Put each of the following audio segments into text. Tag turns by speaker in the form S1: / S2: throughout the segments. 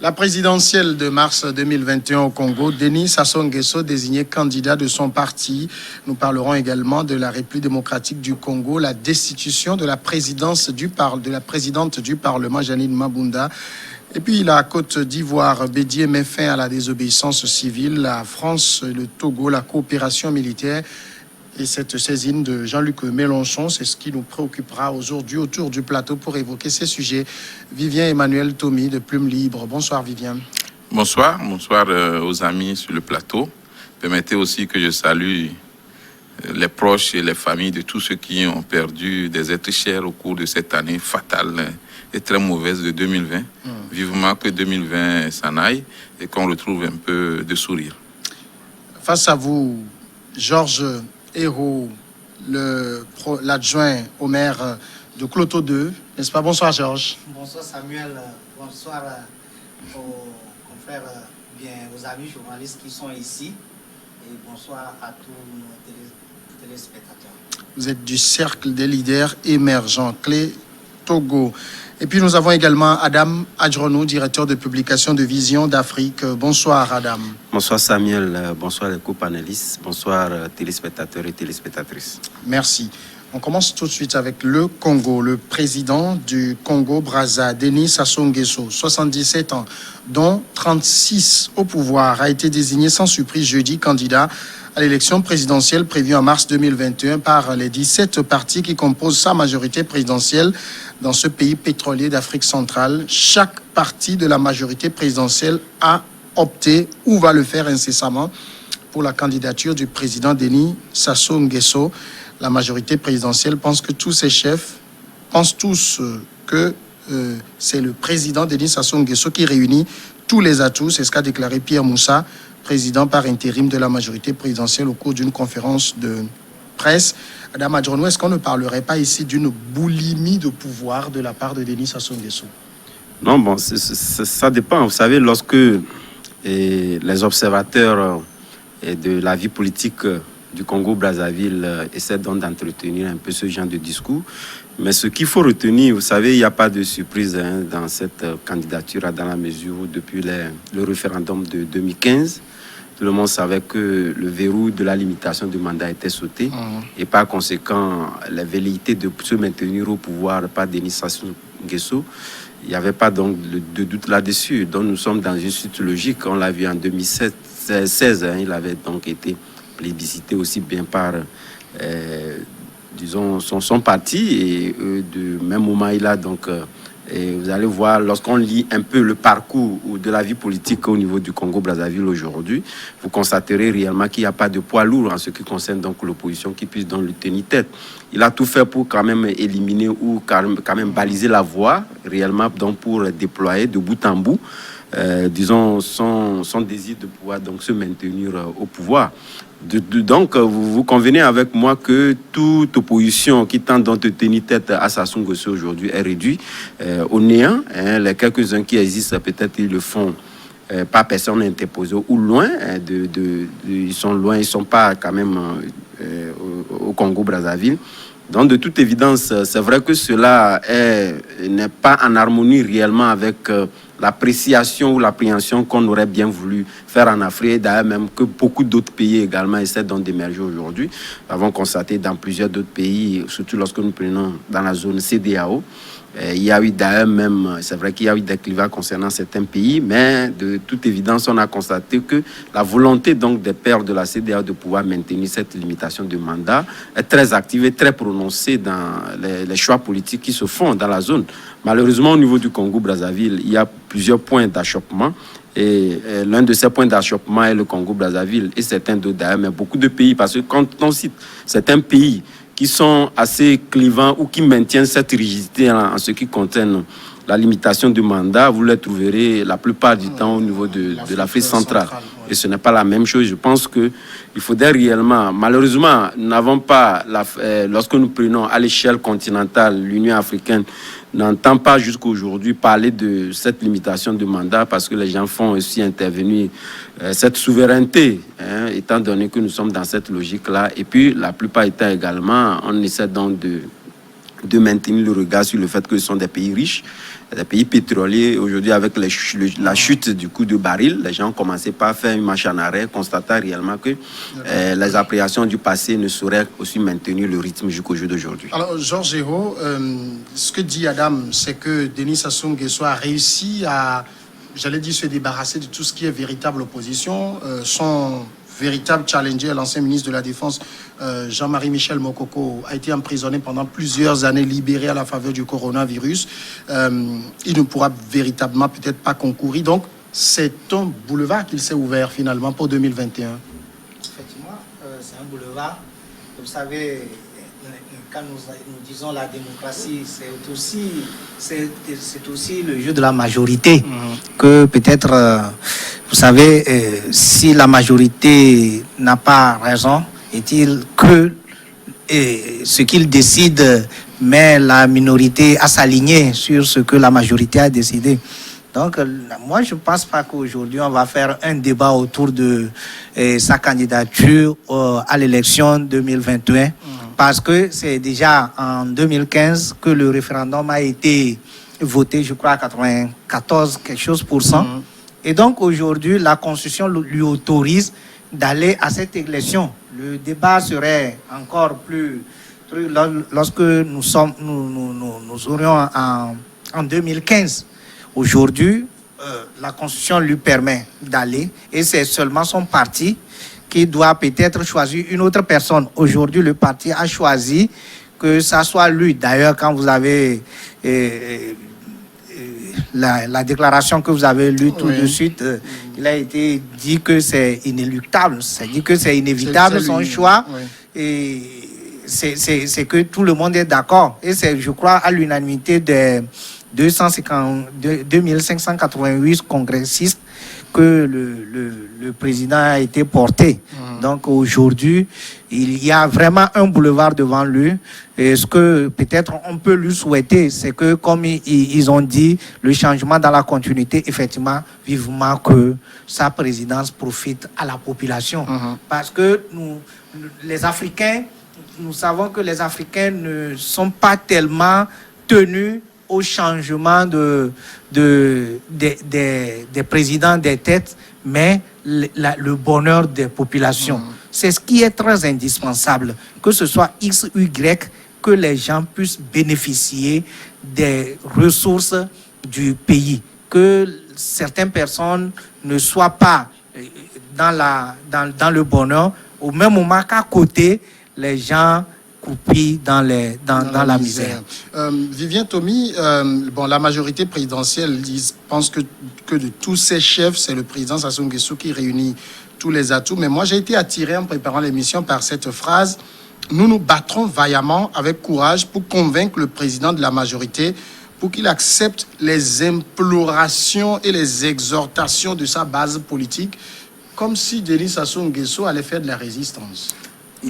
S1: La présidentielle de mars 2021 au Congo, Denis Sassou Nguesso désigné candidat de son parti. Nous parlerons également de la République démocratique du Congo, la destitution de la présidente du Parlement, Janine Mabunda. Et puis la Côte d'Ivoire, Bédié met fin à la désobéissance civile. La France, le Togo, la coopération militaire. Et cette saisine de Jean-Luc Mélenchon, c'est ce qui nous préoccupera aujourd'hui autour du plateau pour évoquer ces sujets. Vivien Emmanuel Thomy de Plume Libre. Bonsoir Vivien.
S2: Bonsoir aux amis sur le plateau. Permettez aussi que je salue les proches et les familles de tous ceux qui ont perdu des êtres chers au cours de cette année fatale et très mauvaise de 2020. Vivement que 2020 s'en aille et qu'on retrouve un peu de sourire.
S1: Face à vous, Georges Hérault, l'adjoint au maire de Cloto 2, n'est-ce pas? Bonsoir Georges.
S3: Bonsoir Samuel, bonsoir aux confrères, aux amis journalistes qui sont ici et bonsoir à tous nos téléspectateurs.
S1: Vous êtes du cercle des leaders émergents, Clé Togo. Et puis nous avons également Adam Adjronou, directeur de publication de Vision d'Afrique. Bonsoir Adam.
S4: Bonsoir Samuel, bonsoir les co-panélistes, bonsoir téléspectateurs et téléspectatrices.
S1: Merci. On commence tout de suite avec le Congo. Le président du Congo-Brazza, Denis Sassou Nguesso, 77 ans, dont 36 au pouvoir, a été désigné sans surprise jeudi candidat à l'élection présidentielle prévue en mars 2021 par les 17 partis qui composent sa majorité présidentielle dans ce pays pétrolier d'Afrique centrale. Chaque parti de la majorité présidentielle a opté ou va le faire incessamment pour la candidature du président Denis Sassou Nguesso. La majorité présidentielle pense que tous ses chefs pensent tous que c'est le président Denis Sassou Nguesso qui réunit tous les atouts. C'est ce qu'a déclaré Pierre Moussa, président par intérim de la majorité présidentielle au cours d'une conférence de presse. Adam Adjronou, est-ce qu'on ne parlerait pas ici d'une boulimie de pouvoir de la part de Denis Sassou Nguesso?
S4: Non, bon, ça dépend. Vous savez, lorsque les observateurs de la vie politique du Congo-Brazzaville essaient donc d'entretenir un peu ce genre de discours, mais ce qu'il faut retenir, vous savez, il n'y a pas de surprise dans cette candidature, dans la mesure où depuis le référendum de 2015, tout le monde savait que le verrou de la limitation du mandat était sauté. Et par conséquent, la velléité de se maintenir au pouvoir par Denis Sassou Nguesso, il n'y avait pas donc de doute là-dessus. Donc nous sommes dans une suite logique. On l'a vu en 2016, il avait donc été plébiscité aussi bien par, disons, son parti. Et de même moment, il a donc... Et vous allez voir, lorsqu'on lit un peu le parcours de la vie politique au niveau du Congo-Brazzaville aujourd'hui, vous constaterez réellement qu'il n'y a pas de poids lourd en ce qui concerne donc l'opposition qui puisse donc le tenir tête. Il a tout fait pour quand même éliminer ou quand même baliser la voie réellement donc pour déployer de bout en bout, disons, son désir de pouvoir donc se maintenir au pouvoir. Donc, vous convenez avec moi que toute opposition qui tente de tenir tête à Sassou Nguesso aujourd'hui est réduite au néant. Les quelques-uns qui existent, peut-être ils le font pas personne interposée ou loin. Ils sont loin, ils ne sont pas quand même au Congo-Brazzaville. Donc, de toute évidence, c'est vrai que cela n'est pas en harmonie réellement avec l'appréciation ou l'appréhension qu'on aurait bien voulu faire en Afrique, d'ailleurs même que beaucoup d'autres pays également essaient donc d'émerger aujourd'hui. Nous avons constaté dans plusieurs d'autres pays, surtout lorsque nous prenons dans la zone CEDEAO, il y a eu d'ailleurs même, c'est vrai qu'il y a eu des clivages concernant certains pays, mais de toute évidence, on a constaté que la volonté donc des pairs de la CEDEAO de pouvoir maintenir cette limitation de mandat est très active et très prononcée dans les choix politiques qui se font dans la zone. Malheureusement, au niveau du Congo-Brazzaville, il y a plusieurs points d'achoppement. Et l'un de ces points d'achoppement est le Congo-Brazzaville et certains d'autres d'ailleurs, mais beaucoup de pays, parce que quand on cite certains pays qui sont assez clivants ou qui maintiennent cette rigidité en ce qui concerne la limitation du mandat, vous les trouverez la plupart du temps au niveau de l'Afrique centrale. Et ce n'est pas la même chose. Je pense qu'il faudrait réellement... Malheureusement, nous n'avons pas... lorsque nous prenons à l'échelle continentale, l'Union africaine n'entend pas jusqu'à aujourd'hui parler de cette limitation de mandat parce que les gens font aussi intervenir cette souveraineté, étant donné que nous sommes dans cette logique-là. Et puis, la plupart étant également, on essaie donc de maintenir le regard sur le fait que ce sont des pays riches, des pays pétroliers. Aujourd'hui, avec la chute du coût du baril, les gens ont commencé par faire une marche en arrêt, constatant réellement que les appréciations du passé ne sauraient aussi maintenir le rythme jusqu'au jour d'aujourd'hui.
S1: Alors, Georges Hérault, ce que dit Adam, c'est que Denis Sassou Nguesso a réussi à, j'allais dire, se débarrasser de tout ce qui est véritable opposition. Son véritable challenger, l'ancien ministre de la Défense, Jean-Marie Michel Mokoko, a été emprisonné pendant plusieurs années, libéré à la faveur du coronavirus. Il ne pourra véritablement peut-être pas concourir. Donc, c'est un boulevard qu'il s'est ouvert finalement pour 2021.
S3: Effectivement, c'est un boulevard. Vous savez, quand nous disons la démocratie, c'est aussi le jeu de la majorité. Que peut-être, vous savez, si la majorité n'a pas raison, est-il que ce qu'il décide met la minorité à s'aligner sur ce que la majorité a décidé. Donc, moi, je ne pense pas qu'aujourd'hui, on va faire un débat autour de sa candidature à l'élection 2021. Parce que c'est déjà en 2015 que le référendum a été voté, je crois, à 94, quelque chose pour cent. Et donc, aujourd'hui, la Constitution lui autorise d'aller à cette élection. Le débat serait encore plus... Lorsque nous aurions en 2015. Aujourd'hui, la Constitution lui permet d'aller et c'est seulement son parti qui doit peut-être choisir une autre personne. Aujourd'hui, le parti a choisi que ça soit lui. D'ailleurs, quand vous avez la déclaration que vous avez lue tout de suite, il a été dit que c'est inéluctable, c'est dit que c'est inévitable son choix. Et c'est que tout le monde est d'accord. Et c'est, je crois, à l'unanimité des 2588 congressistes que le président a été porté. Donc aujourd'hui, il y a vraiment un boulevard devant lui. Et ce que peut-être on peut lui souhaiter, c'est que comme ils ont dit, le changement dans la continuité, effectivement, vivement que sa présidence profite à la population. Parce que nous, les Africains, nous savons que les Africains ne sont pas tellement tenus au changement des présidents des têtes, mais le bonheur des populations. C'est ce qui est très indispensable, que ce soit X ou Y, que les gens puissent bénéficier des ressources du pays, que certaines personnes ne soient pas dans le bonheur, au même moment qu'à côté, les gens croupis dans la misère.
S1: Vivien Tomi, la majorité présidentielle pense que de tous ces chefs, c'est le président Sassou Nguesso qui réunit tous les atouts. Mais moi, j'ai été attiré en préparant l'émission par cette phrase: nous nous battrons vaillamment avec courage pour convaincre le président de la majorité pour qu'il accepte les implorations et les exhortations de sa base politique, comme si Denis Sassou Nguesso allait faire de la résistance.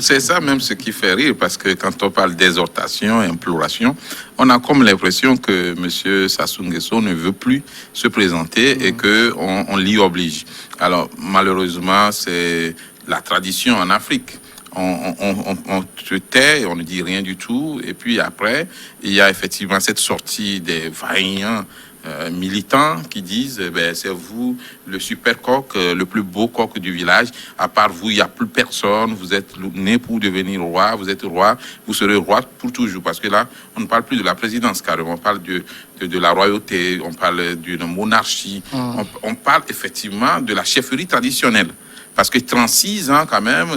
S2: C'est ça même ce qui fait rire, parce que quand on parle d'exhortation, imploration, on a comme l'impression que M. Sassou Nguesso ne veut plus se présenter et qu'on l'y oblige. Alors, malheureusement, c'est la tradition en Afrique. On se tait, on ne dit rien du tout, et puis après, il y a effectivement cette sortie des vaillants militants qui disent c'est vous le super coq, le plus beau coq du village, à part vous il n'y a plus personne, vous êtes né pour devenir roi, vous êtes roi, vous serez roi pour toujours, parce que là on ne parle plus de la présidence carrément, on parle de la royauté, on parle d'une monarchie, on parle effectivement de la chefferie traditionnelle. Parce que 36 ans, quand même,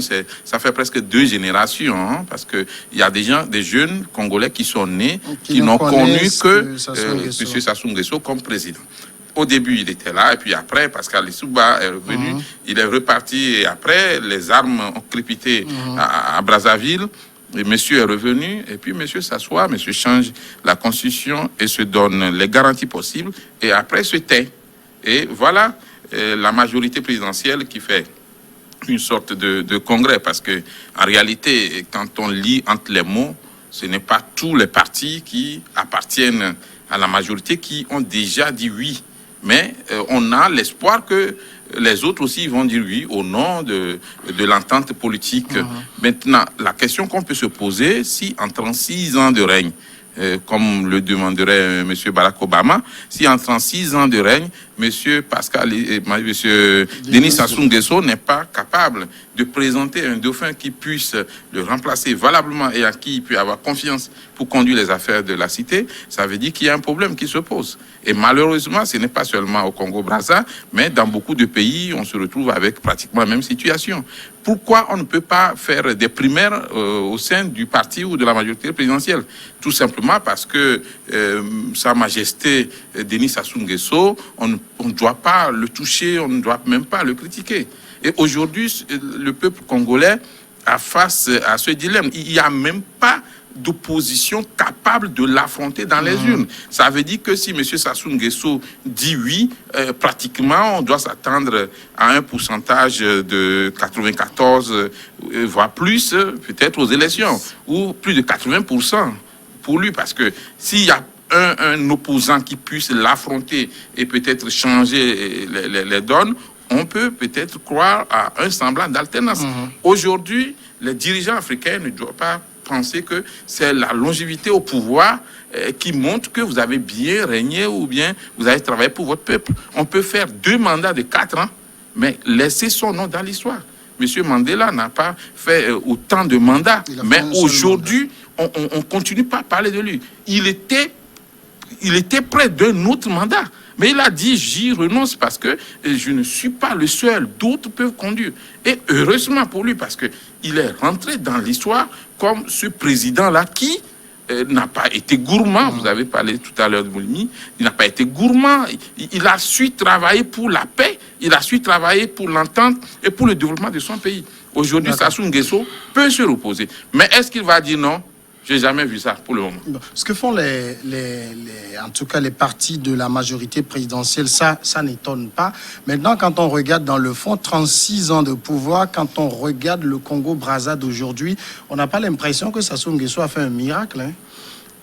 S2: ça fait presque 2 générations. Hein, parce qu'il y a des jeunes Congolais qui sont nés, qui n'ont connu que M. Sassou Nguesso comme président. Au début, il était là, et puis après, Pascal Lissouba est revenu, il est reparti, et après, les armes ont crépité à Brazzaville. Et monsieur est revenu, et puis monsieur s'assoit, monsieur change la constitution et se donne les garanties possibles, et après se tait. Et voilà la majorité présidentielle qui fait une sorte de congrès, parce que en réalité, quand on lit entre les mots, ce n'est pas tous les partis qui appartiennent à la majorité qui ont déjà dit oui, mais on a l'espoir que les autres aussi vont dire oui au nom de l'entente politique. Maintenant, la question qu'on peut se poser, si en 36 ans de règne, comme le demanderait M. Barack Obama, si en 36 ans de règne, M. Denis Sassou Nguesso n'est pas capable de présenter un dauphin qui puisse le remplacer valablement et à qui il peut avoir confiance pour conduire les affaires de la cité, ça veut dire qu'il y a un problème qui se pose. Et malheureusement, ce n'est pas seulement au Congo-Brazza, mais dans beaucoup de pays, on se retrouve avec pratiquement la même situation. Pourquoi on ne peut pas faire des primaires au sein du parti ou de la majorité présidentielle? Tout simplement parce que Sa Majesté Denis Sassou Nguesso, on ne doit pas le toucher, on ne doit même pas le critiquer. Et aujourd'hui, le peuple congolais a face à ce dilemme. Il n'y a même pas d'opposition capable de l'affronter dans les urnes. Ça veut dire que si M. Sassou Nguesso dit oui, pratiquement, on doit s'attendre à un pourcentage de 94, voire plus, peut-être aux élections, ou plus de 80% pour lui, parce que s'il y a un opposant qui puisse l'affronter et peut-être changer les donnes, on peut peut-être croire à un semblant d'alternance. Aujourd'hui, les dirigeants africains ne doivent pas penser que c'est la longévité au pouvoir qui montre que vous avez bien régné ou bien vous avez travaillé pour votre peuple. On peut faire 2 mandats de 4 ans, mais laisser son nom dans l'histoire. Monsieur Mandela n'a pas fait autant de mandats, mais aujourd'hui, on continue pas à parler de lui. Il était près d'un autre mandat. Mais il a dit, j'y renonce parce que je ne suis pas le seul. D'autres peuvent conduire. Et heureusement pour lui, parce qu'il est rentré dans l'histoire comme ce président-là qui n'a pas été gourmand. Vous avez parlé tout à l'heure de Moulimi. Il n'a pas été gourmand. Il a su travailler pour la paix. Il a su travailler pour l'entente et pour le développement de son pays. Aujourd'hui, Sassou Nguesso peut se reposer. Mais est-ce qu'il va dire non? Je n'ai jamais vu ça pour le moment.
S1: Ce que font en tout cas les partis de la majorité présidentielle, ça n'étonne pas. Maintenant, quand on regarde dans le fond, 36 ans de pouvoir, quand on regarde le Congo-Brazza d'aujourd'hui, on n'a pas l'impression que Sassou Nguesso a fait un miracle. Hein?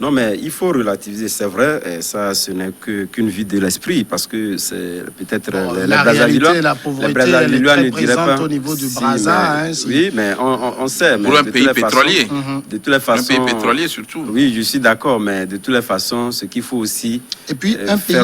S4: Non, mais il faut relativiser, c'est vrai, et ça, ce n'est qu'une vue de l'esprit, parce que c'est peut-être
S1: la réalité, la pauvreté, elle est très présente au niveau du Brazza.
S4: Oui, mais on sait.
S2: Pour un pays pétrolier.
S4: De toutes les façons.
S2: Un pays pétrolier, surtout.
S4: Oui, je suis d'accord, mais de toutes les façons, ce qu'il faut aussi
S1: et puis, un pays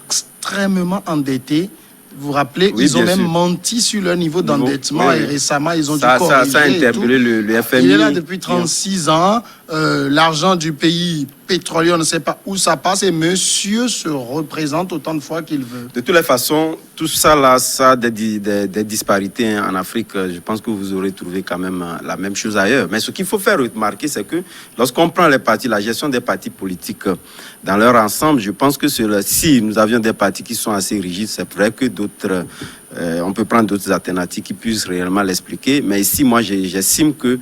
S1: extrêmement endetté. Vous vous rappelez,
S4: oui,
S1: ils ont même
S4: sûr.
S1: Menti sur leur niveau d'endettement et récemment, ils ont dû
S4: corriger. Ça a interpellé le FMI.
S1: Il est là depuis 36 ans. L'argent du pays pétrolier, on ne sait pas où ça passe et monsieur se représente autant de fois qu'il veut.
S4: De toutes les façons, tout ça là, ça a des disparités en Afrique. Je pense que vous aurez trouvé quand même la même chose ailleurs. Mais ce qu'il faut faire remarquer, c'est que lorsqu'on prend les partis, la gestion des partis politiques dans leur ensemble, je pense que si nous avions des partis qui sont assez rigides, c'est vrai que d'autres... on peut prendre d'autres alternatives qui puissent réellement l'expliquer. Mais ici, moi, j'estime que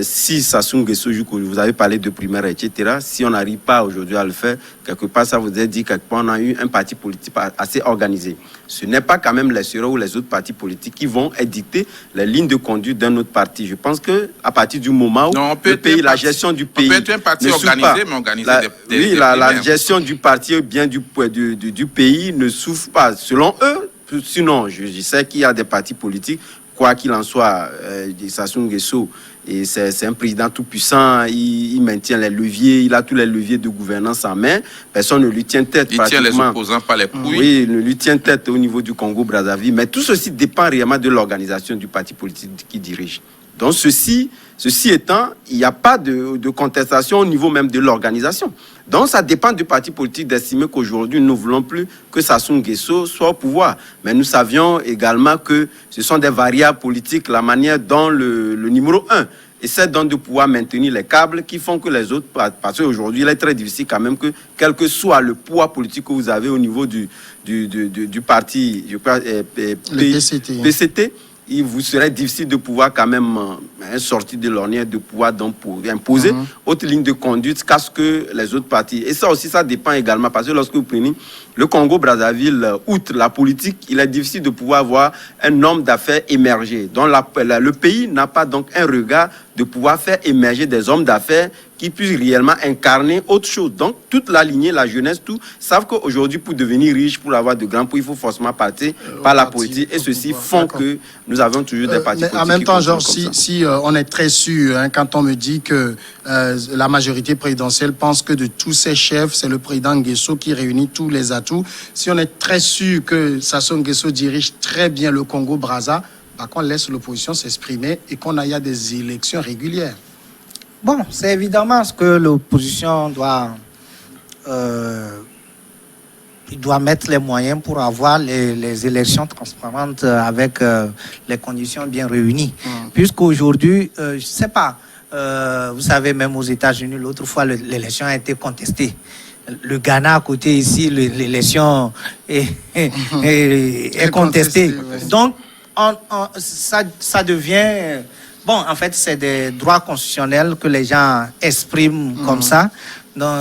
S4: si Sassou Nguesso, vous avez parlé de primaire, etc., si on n'arrive pas aujourd'hui à le faire, quelque part, ça vous a dit quelque part, on a eu un parti politique assez organisé. Ce n'est pas quand même les SERA ou les autres partis politiques qui vont édicter les lignes de conduite d'un autre parti. Je pense qu'à partir du moment où le pays, la gestion du pays...
S2: On peut être un parti organisé, mais organiser
S4: oui, la gestion du parti, bien du pays ne souffre pas. Selon eux, sinon, je sais qu'il y a des partis politiques, quoi qu'il en soit, Sassou Nguesso, et c'est un président tout puissant, il maintient les leviers, il a tous les leviers de gouvernance en main, personne ne lui tient tête.
S2: Il tient les opposants par les couilles.
S4: Oui, il ne lui tient tête au niveau du Congo-Brazzaville, mais tout ceci dépend réellement de l'organisation du parti politique qui dirige. Donc ceci étant, il n'y a pas de contestation au niveau même de l'organisation. Donc ça dépend du parti politique d'estimer qu'aujourd'hui, nous ne voulons plus que Sassou Nguesso soit au pouvoir. Mais nous savions également que ce sont des variables politiques, la manière dont le numéro 1 essaie donc de pouvoir maintenir les câbles qui font que les autres... Parce qu'aujourd'hui, il est très difficile quand même que, quel que soit le poids politique que vous avez au niveau du parti, je crois, PCT, il vous serait difficile de pouvoir quand même sortir de l'ornière, de pouvoir donc pour imposer autre ligne de conduite qu'à ce que les autres partis. Et ça aussi, ça dépend également, parce que lorsque vous prenez le Congo-Brazzaville, outre la politique, il est difficile de pouvoir voir un homme d'affaires émerger. Donc le pays n'a pas donc un regard de pouvoir faire émerger des hommes d'affaires qui puisse réellement incarner autre chose. Donc, toute la lignée, la jeunesse, tout, savent qu'aujourd'hui, pour devenir riche, pour avoir de grands pots, il faut forcément passer par la politique. Et ceci font que nous avons toujours des partis politiques.
S1: En même temps, Georges, si on est très sûr, hein, quand on me dit que la majorité présidentielle pense que de tous ses chefs, c'est le président Nguesso qui réunit tous les atouts, si on est très sûr que Sassou Nguesso dirige très bien le Congo-Brazza, bah, qu'on laisse l'opposition s'exprimer et qu'on aille à des élections régulières.
S3: Bon, c'est évidemment ce que l'opposition doit mettre les moyens pour avoir les élections transparentes avec les conditions bien réunies. Puisqu'aujourd'hui, je ne sais pas, vous savez, même aux États-Unis, l'autre fois, l'élection a été contestée. Le Ghana à côté ici, l'élection est contestée. Donc, ça devient... Bon, en fait, c'est des droits constitutionnels que les gens expriment comme ça. Donc,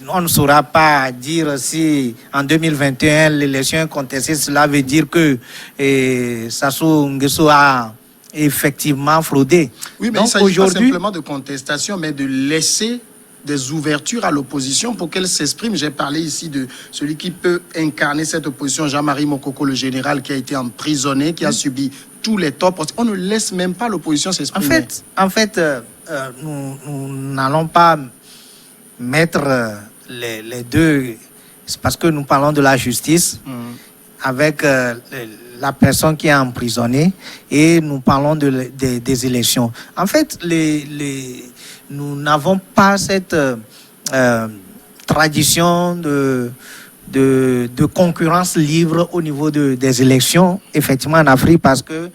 S3: on ne saura pas dire si en 2021 l'élection est contestée. Cela veut dire que Sassou Nguesso a effectivement fraudé.
S1: Oui, mais donc, il ne s'agit pas simplement de contestation, mais de laisser des ouvertures à l'opposition pour qu'elle s'exprime. J'ai parlé ici de celui qui peut incarner cette opposition, Jean-Marie Mokoko, le général qui a été emprisonné, qui a subi tous les torts. On ne laisse même pas l'opposition s'exprimer.
S3: En fait, nous n'allons pas mettre les deux, c'est parce que nous parlons de la justice avec la personne qui est emprisonnée et nous parlons des élections. En fait, nous n'avons pas cette tradition de concurrence libre au niveau des élections, effectivement en Afrique, parce que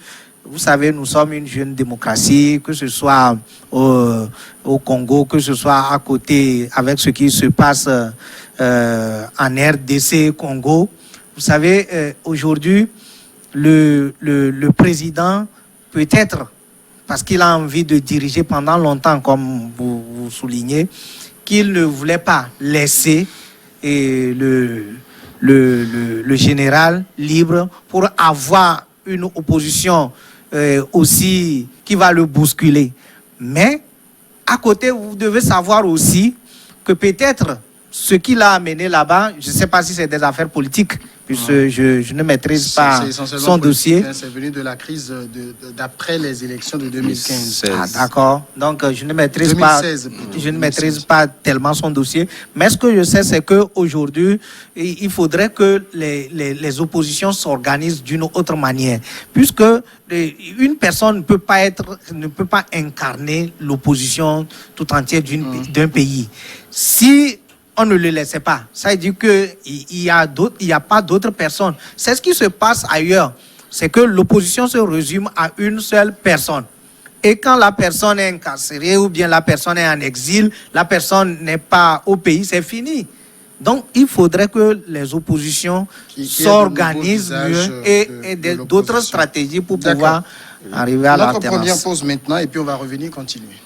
S3: vous savez, nous sommes une jeune démocratie, que ce soit au Congo, que ce soit à côté avec ce qui se passe en RDC, Congo. Vous savez, aujourd'hui, le président, peut-être, parce qu'il a envie de diriger pendant longtemps, comme vous soulignez, qu'il ne voulait pas laisser le général libre pour avoir une opposition aussi qui va le bousculer. Mais à côté, vous devez savoir aussi que peut-être ce qu'il a amené là-bas, je ne sais pas si c'est des affaires politiques, puisque je ne maîtrise pas son dossier.
S1: C'est venu de la crise d'après les élections de 2015.
S3: Ah, d'accord. Donc, je ne maîtrise 2016, je ne maîtrise pas tellement son dossier. Mais ce que je sais, c'est qu'aujourd'hui, il faudrait que les oppositions s'organisent d'une autre manière. Puisque une personne ne peut pas incarner l'opposition tout entière d'un pays. Si on ne le laissait pas, ça veut dire qu'il n'y a pas d'autres personnes. C'est ce qui se passe ailleurs. C'est que l'opposition se résume à une seule personne. Et quand la personne est incarcérée ou bien la personne est en exil, la personne n'est pas au pays, c'est fini. Donc, il faudrait que les oppositions s'organisent mieux et d'autres stratégies pour pouvoir arriver à l'alternance.
S1: Notre première pause maintenant et puis on va revenir continuer.